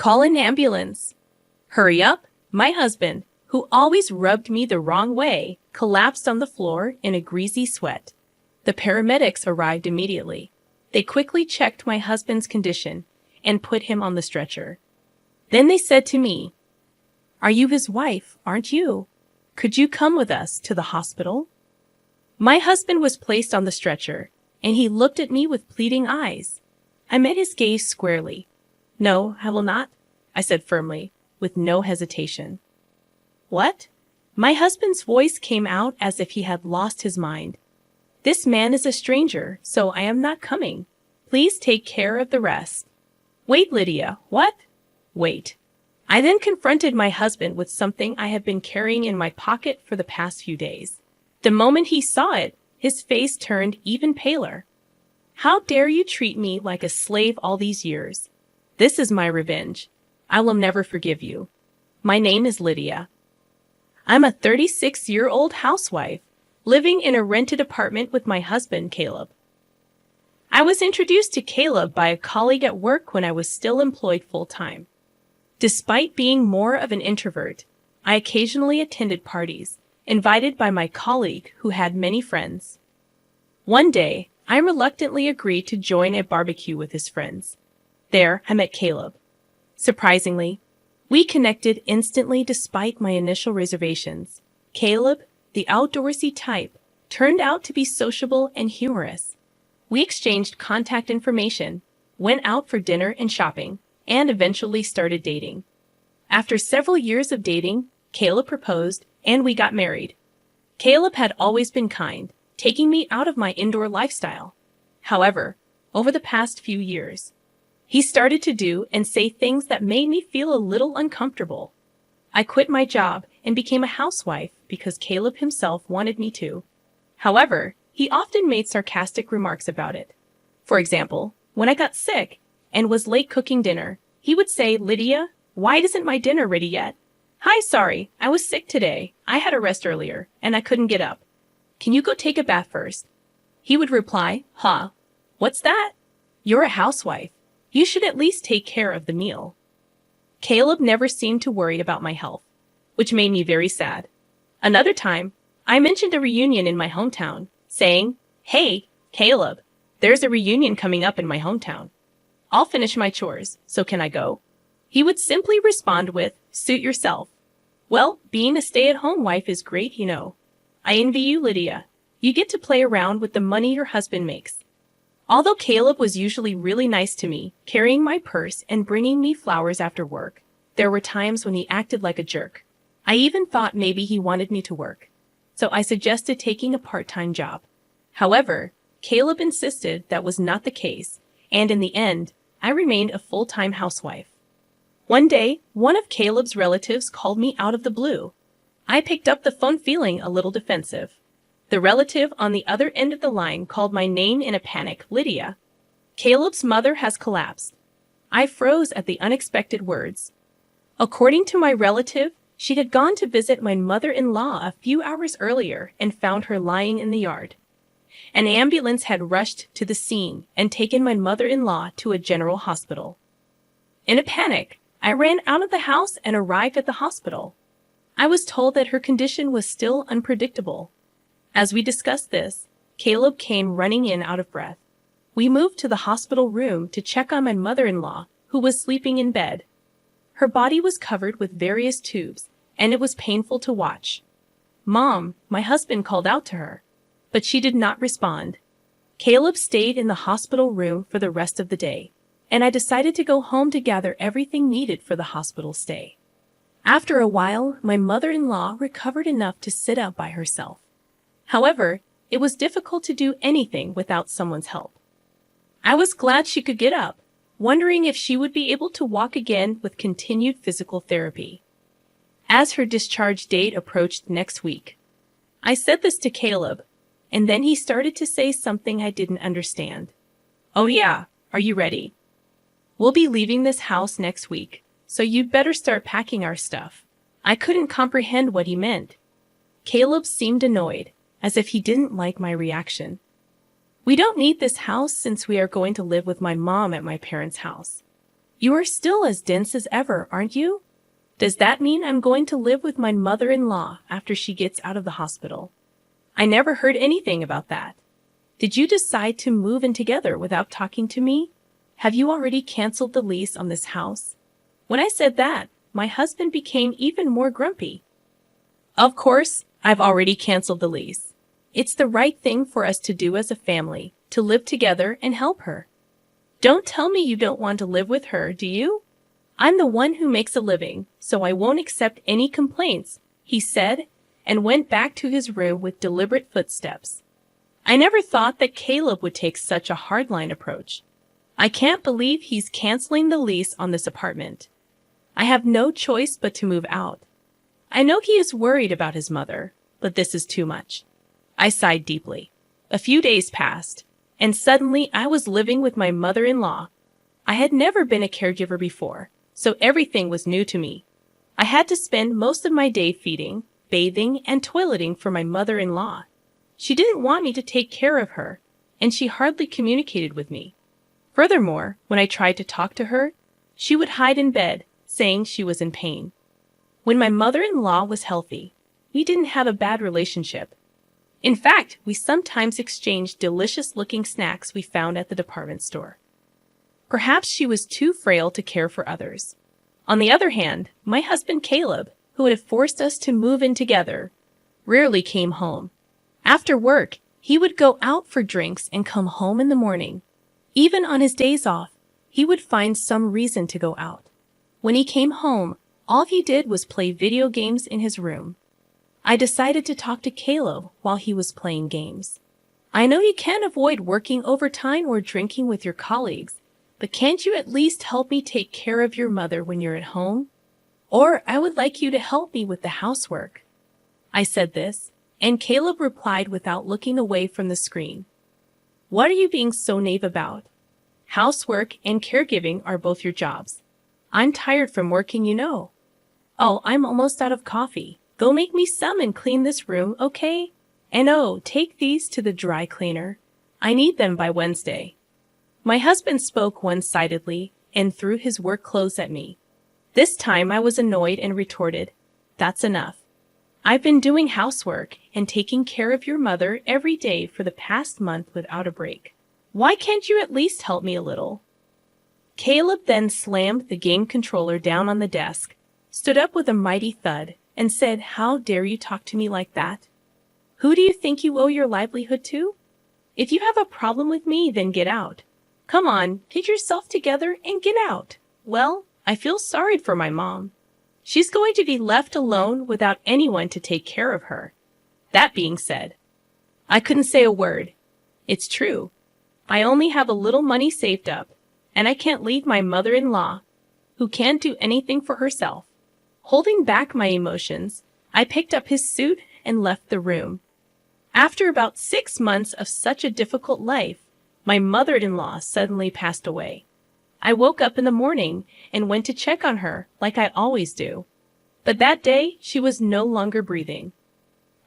Call an ambulance. Hurry up. My husband, who always rubbed me the wrong way, collapsed on the floor in a greasy sweat. The paramedics arrived immediately. They quickly checked my husband's condition and put him on the stretcher. Then they said to me, "Are you his wife, aren't you? Could you come with us to the hospital?" My husband was placed on the stretcher, and he looked at me with pleading eyes. I met his gaze squarely. "No, I will not," I said firmly, with no hesitation. "What?" My husband's voice came out as if he had lost his mind. "This man is a stranger, so I am not coming. Please take care of the rest." "Wait, Lydia, what?" "Wait." I then confronted my husband with something I have been carrying in my pocket for the past few days. The moment he saw it, his face turned even paler. "How dare you treat me like a slave all these years? This is my revenge. I will never forgive you. My name is Lydia. I'm a 36-year-old housewife, living in a rented apartment with my husband, Caleb. I was introduced to Caleb by a colleague at work when I was still employed full-time. Despite being more of an introvert, I occasionally attended parties, invited by my colleague who had many friends. One day, I reluctantly agreed to join a barbecue with his friends. There, I met Caleb. Surprisingly, we connected instantly despite my initial reservations. Caleb, the outdoorsy type, turned out to be sociable and humorous. We exchanged contact information, went out for dinner and shopping, and eventually started dating. After several years of dating, Caleb proposed, and we got married. Caleb had always been kind, taking me out of my indoor lifestyle. However, over the past few years, he started to do and say things that made me feel a little uncomfortable. I quit my job and became a housewife because Caleb himself wanted me to. However, he often made sarcastic remarks about it. For example, when I got sick and was late cooking dinner, he would say, "Lydia, why isn't my dinner ready yet?" "Hi, sorry, I was sick today. I had a rest earlier, and I couldn't get up. Can you go take a bath first?" He would reply, "Huh? What's that? You're a housewife. You should at least take care of the meal." Caleb never seemed too worried about my health, which made me very sad. Another time, I mentioned a reunion in my hometown, saying, "Hey, Caleb, there's a reunion coming up in my hometown. I'll finish my chores, so can I go?" He would simply respond with, "Suit yourself." Well, being a stay-at-home wife is great, you know. I envy you, Lydia. You get to play around with the money your husband makes. Although Caleb was usually really nice to me, carrying my purse and bringing me flowers after work, there were times when he acted like a jerk. I even thought maybe he wanted me to work, so I suggested taking a part-time job. However, Caleb insisted that was not the case, and in the end, I remained a full-time housewife. One day, one of Caleb's relatives called me out of the blue. I picked up the phone feeling a little defensive. The relative on the other end of the line called my name in a panic, "Lydia. Caleb's mother has collapsed." I froze at the unexpected words. According to my relative, she had gone to visit my mother-in-law a few hours earlier and found her lying in the yard. An ambulance had rushed to the scene and taken my mother-in-law to a general hospital. In a panic, I ran out of the house and arrived at the hospital. I was told that her condition was still unpredictable. As we discussed this, Caleb came running in out of breath. We moved to the hospital room to check on my mother-in-law, who was sleeping in bed. Her body was covered with various tubes, and it was painful to watch. "Mom," my husband called out to her, but she did not respond. Caleb stayed in the hospital room for the rest of the day, and I decided to go home to gather everything needed for the hospital stay. After a while, my mother-in-law recovered enough to sit up by herself. However, it was difficult to do anything without someone's help. I was glad she could get up, wondering if she would be able to walk again with continued physical therapy. As her discharge date approached next week, I said this to Caleb, and then he started to say something I didn't understand. "Oh yeah, are you ready? We'll be leaving this house next week, so you'd better start packing our stuff." I couldn't comprehend what he meant. Caleb seemed annoyed, as if he didn't like my reaction. "We don't need this house since we are going to live with my mom at my parents' house. You are still as dense as ever, aren't you? Does that mean I'm going to live with my mother-in-law after she gets out of the hospital? I never heard anything about that. Did you decide to move in together without talking to me? Have you already canceled the lease on this house? When I said that, my husband became even more grumpy. Of course, I've already canceled the lease. It's the right thing for us to do as a family, to live together and help her. Don't tell me you don't want to live with her, do you? I'm the one who makes a living, so I won't accept any complaints, he said, and went back to his room with deliberate footsteps. I never thought that Caleb would take such a hardline approach. I can't believe he's canceling the lease on this apartment. I have no choice but to move out. I know he is worried about his mother, but this is too much. I sighed deeply. A few days passed, and suddenly I was living with my mother-in-law. I had never been a caregiver before, so everything was new to me. I had to spend most of my day feeding, bathing, and toileting for my mother-in-law. She didn't want me to take care of her, and she hardly communicated with me. Furthermore, when I tried to talk to her, she would hide in bed, saying she was in pain. When my mother-in-law was healthy, we didn't have a bad relationship. In fact, we sometimes exchanged delicious-looking snacks we found at the department store. Perhaps she was too frail to care for others. On the other hand, my husband Caleb, who had forced us to move in together, rarely came home. After work, he would go out for drinks and come home in the morning. Even on his days off, he would find some reason to go out. When he came home, all he did was play video games in his room. I decided to talk to Caleb while he was playing games. I know you can't avoid working overtime or drinking with your colleagues, but can't you at least help me take care of your mother when you're at home? Or I would like you to help me with the housework. I said this, and Caleb replied without looking away from the screen. What are you being so naive about? Housework and caregiving are both your jobs. I'm tired from working, you know. Oh, I'm almost out of coffee. Go make me some and clean this room, okay? And oh, take these to the dry cleaner. I need them by Wednesday. My husband spoke one-sidedly and threw his work clothes at me. This time I was annoyed and retorted, "That's enough. I've been doing housework and taking care of your mother every day for the past month without a break. Why can't you at least help me a little?" Caleb then slammed the game controller down on the desk, stood up with a mighty thud, and said, "How dare you talk to me like that? Who do you think you owe your livelihood to? If you have a problem with me, then get out. Come on, get yourself together and get out." Well, I feel sorry for my mom. She's going to be left alone without anyone to take care of her. That being said, I couldn't say a word. It's true. I only have a little money saved up, and I can't leave my mother-in-law, who can't do anything for herself. Holding back my emotions, I picked up his suit and left the room. After about 6 months of such a difficult life, my mother-in-law suddenly passed away. I woke up in the morning and went to check on her like I always do. But that day, she was no longer breathing.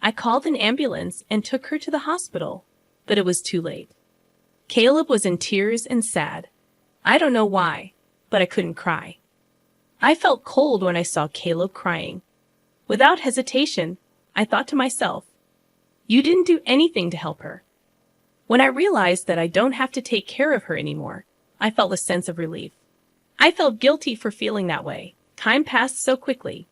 I called an ambulance and took her to the hospital, but it was too late. Caleb was in tears and sad. I don't know why, but I couldn't cry. I felt cold when I saw Caleb crying. Without hesitation, I thought to myself, "You didn't do anything to help her." When I realized that I don't have to take care of her anymore, I felt a sense of relief. I felt guilty for feeling that way. Time passed so quickly.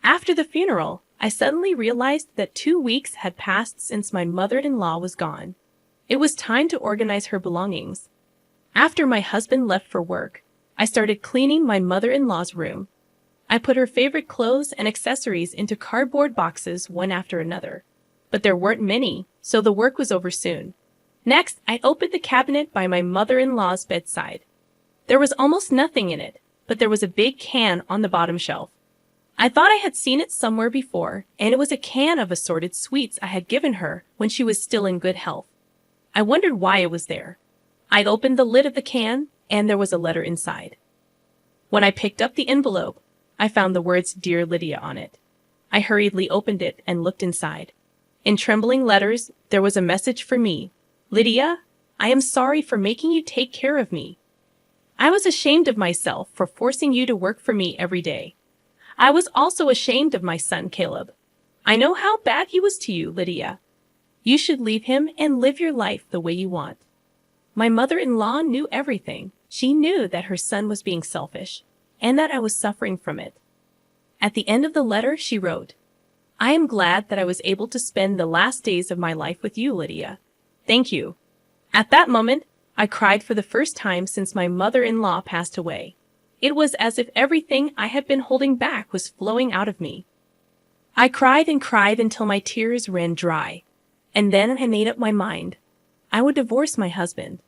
After the funeral, I suddenly realized that 2 weeks had passed since my mother-in-law was gone. It was time to organize her belongings. After my husband left for work, I started cleaning my mother-in-law's room. I put her favorite clothes and accessories into cardboard boxes one after another. But there weren't many, so the work was over soon. Next, I opened the cabinet by my mother-in-law's bedside. There was almost nothing in it, but there was a big can on the bottom shelf. I thought I had seen it somewhere before, and it was a can of assorted sweets I had given her when she was still in good health. I wondered why it was there. I opened the lid of the can, and there was a letter inside. When I picked up the envelope, I found the words "Dear Lydia" on it. I hurriedly opened it and looked inside. In trembling letters, there was a message for me. "Lydia, I am sorry for making you take care of me. I was ashamed of myself for forcing you to work for me every day. I was also ashamed of my son, Caleb. I know how bad he was to you, Lydia. You should leave him and live your life the way you want. My mother-in-law knew everything. She knew that her son was being selfish, and that I was suffering from it. At the end of the letter, she wrote, I am glad that I was able to spend the last days of my life with you, Lydia. Thank you. At that moment, I cried for the first time since my mother-in-law passed away. It was as if everything I had been holding back was flowing out of me. I cried and cried until my tears ran dry. And then I made up my mind. I would divorce my husband.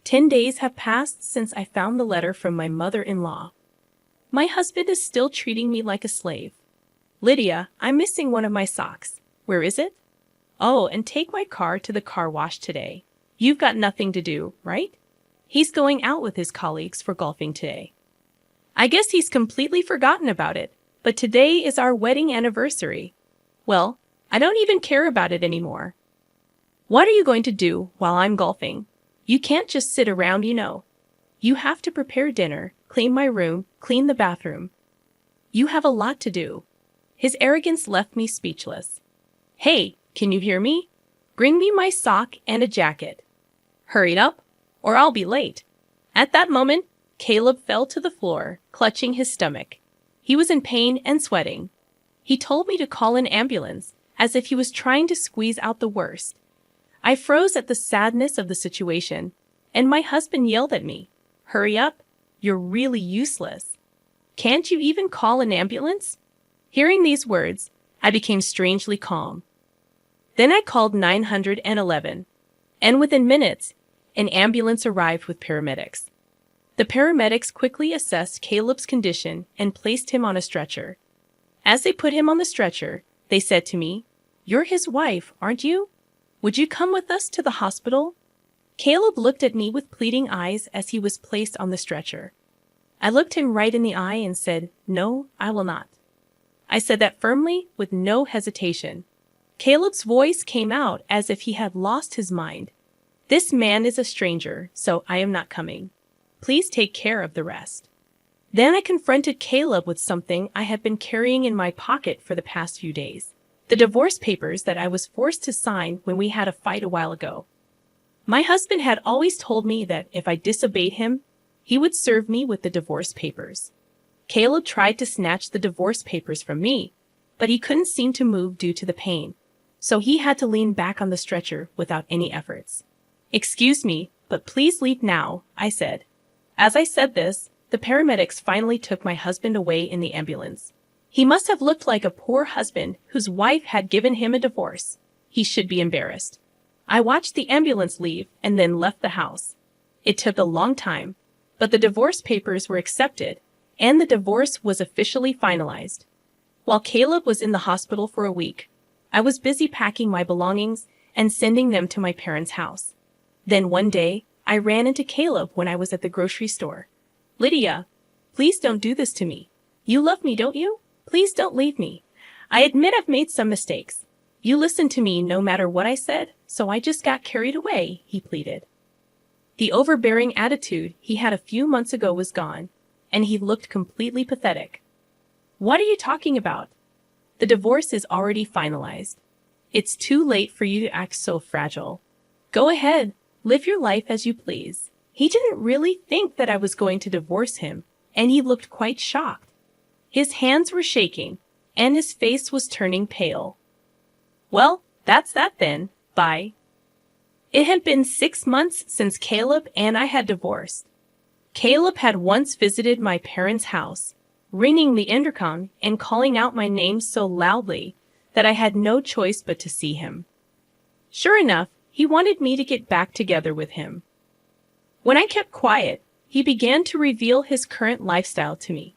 10 days have passed since I found the letter from my mother-in-law. My husband is still treating me like a slave. Lydia, I'm missing one of my socks. Where is it? Oh, and take my car to the car wash today. You've got nothing to do, right? He's going out with his colleagues for golfing today. I guess he's completely forgotten about it, but today is our wedding anniversary. Well, I don't even care about it anymore. What are you going to do while I'm golfing? You can't just sit around, you know. You have to prepare dinner, clean my room, clean the bathroom. You have a lot to do. His arrogance left me speechless. Hey, can you hear me? Bring me my sock and a jacket. Hurry up, or I'll be late. At that moment, Caleb fell to the floor, clutching his stomach. He was in pain and sweating. He told me to call an ambulance, as if he was trying to squeeze out the worst. I froze at the sadness of the situation, and my husband yelled at me, Hurry up, you're really useless. Can't you even call an ambulance? Hearing these words, I became strangely calm. Then I called 911, and within minutes, an ambulance arrived with paramedics. The paramedics quickly assessed Caleb's condition and placed him on a stretcher. As they put him on the stretcher, they said to me, You're his wife, aren't you? Would you come with us to the hospital? Caleb looked at me with pleading eyes as he was placed on the stretcher. I looked him right in the eye and said, No, I will not. I said that firmly, with no hesitation. Caleb's voice came out as if he had lost his mind. This man is a stranger, so I am not coming. Please take care of the rest. Then I confronted Caleb with something I had been carrying in my pocket for the past few days. The divorce papers that I was forced to sign when we had a fight a while ago. My husband had always told me that if I disobeyed him, he would serve me with the divorce papers. Caleb tried to snatch the divorce papers from me, but he couldn't seem to move due to the pain, so he had to lean back on the stretcher without any efforts. Excuse me, but please leave now, I said. As I said this, the paramedics finally took my husband away in the ambulance. He must have looked like a poor husband whose wife had given him a divorce. He should be embarrassed. I watched the ambulance leave and then left the house. It took a long time, but the divorce papers were accepted, and the divorce was officially finalized. While Caleb was in the hospital for a week, I was busy packing my belongings and sending them to my parents' house. Then one day, I ran into Caleb when I was at the grocery store. Lydia, please don't do this to me. You love me, don't you? Please don't leave me. I admit I've made some mistakes. You listened to me no matter what I said, so I just got carried away, he pleaded. The overbearing attitude he had a few months ago was gone, and he looked completely pathetic. What are you talking about? The divorce is already finalized. It's too late for you to act so fragile. Go ahead, live your life as you please. He didn't really think that I was going to divorce him, and he looked quite shocked. His hands were shaking, and his face was turning pale. Well, that's that then. Bye. It had been 6 months since Caleb and I had divorced. Caleb had once visited my parents' house, ringing the intercom and calling out my name so loudly that I had no choice but to see him. Sure enough, he wanted me to get back together with him. When I kept quiet, he began to reveal his current lifestyle to me.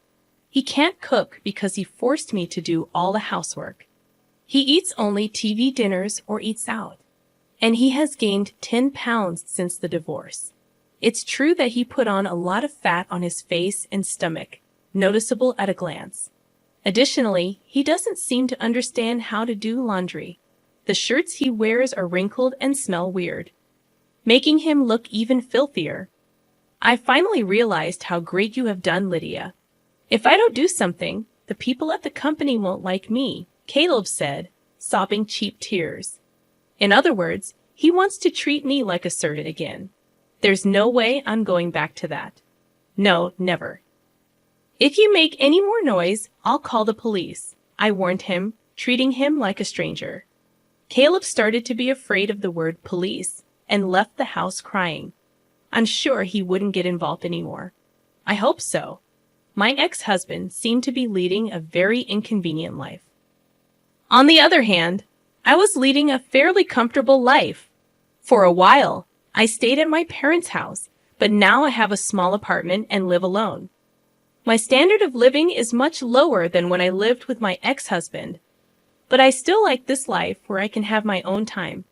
He can't cook because he forced me to do all the housework. He eats only TV dinners or eats out. And he has gained 10 pounds since the divorce. It's true that he put on a lot of fat on his face and stomach, noticeable at a glance. Additionally, he doesn't seem to understand how to do laundry. The shirts he wears are wrinkled and smell weird, making him look even filthier. I finally realized how great you have done, Lydia. If I don't do something, the people at the company won't like me, Caleb said, sobbing cheap tears. In other words, he wants to treat me like a servant again. There's no way I'm going back to that. No, never. If you make any more noise, I'll call the police, I warned him, treating him like a stranger. Caleb started to be afraid of the word police and left the house crying. I'm sure he wouldn't get involved anymore. I hope so. My ex-husband seemed to be leading a very inconvenient life. On the other hand, I was leading a fairly comfortable life. For a while, I stayed at my parents' house, but now I have a small apartment and live alone. My standard of living is much lower than when I lived with my ex-husband, but I still like this life where I can have my own time.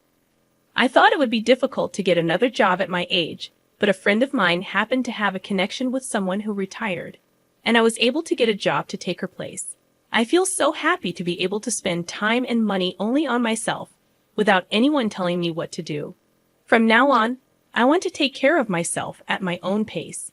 I thought it would be difficult to get another job at my age, but a friend of mine happened to have a connection with someone who retired, and I was able to get a job to take her place. I feel so happy to be able to spend time and money only on myself, without anyone telling me what to do. From now on, I want to take care of myself at my own pace.